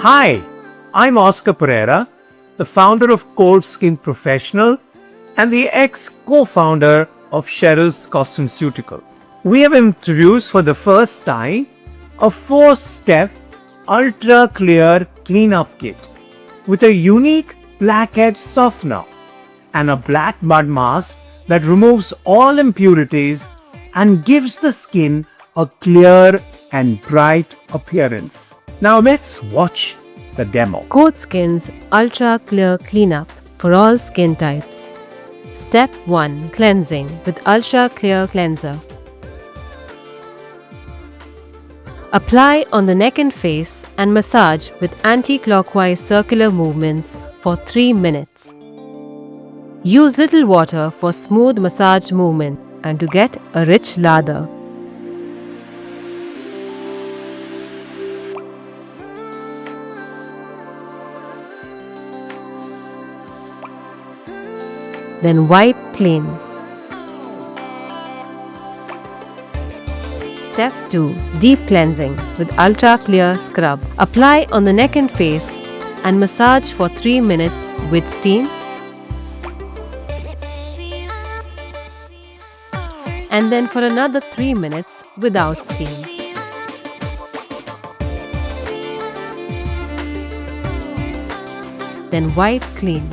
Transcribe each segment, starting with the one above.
Hi, I'm Oscar Pereira, the founder of CodeSkin Professional and the ex-co-founder of Cheryl's Cosmeceuticals. We have introduced for the first time a 4-step UltraClear Cleanup Kit with a unique blackhead softener and a black mud mask that removes all impurities and gives the skin a clear and bright appearance. Now let's watch the demo. CodeSkin's Ultra Clear Cleanup for all skin types. Step 1. Cleansing with Ultra Clear Cleanser. Apply on the neck and face and massage with anti-clockwise circular movements for 3 minutes. Use little water for smooth massage movement and to get a rich lather. Then wipe clean. Step 2. Deep cleansing with Ultra Clear Scrub. Apply on the neck and face and massage for 3 minutes with steam and then for another 3 minutes without steam. Then wipe clean.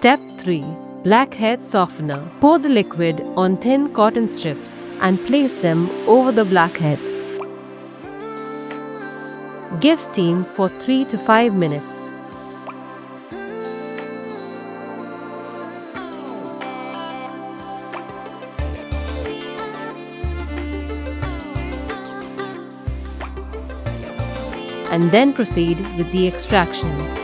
Step 3. Blackhead Softener. Pour the liquid on thin cotton strips and place them over the blackheads. Give steam for 3 to 5 minutes. And then proceed with the extractions.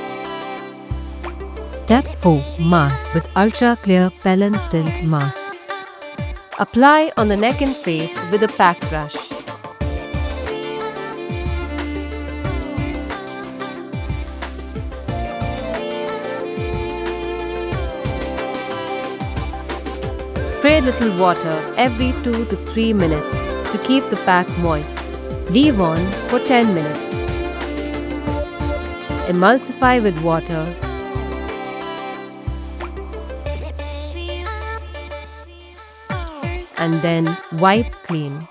Step 4. Mask with Ultra Clear Pelan Silt Mask. Apply on the neck and face with a pack brush. Spray little water every 2 to 3 minutes to keep the pack moist. Leave on for 10 minutes. Emulsify with water and then wipe clean.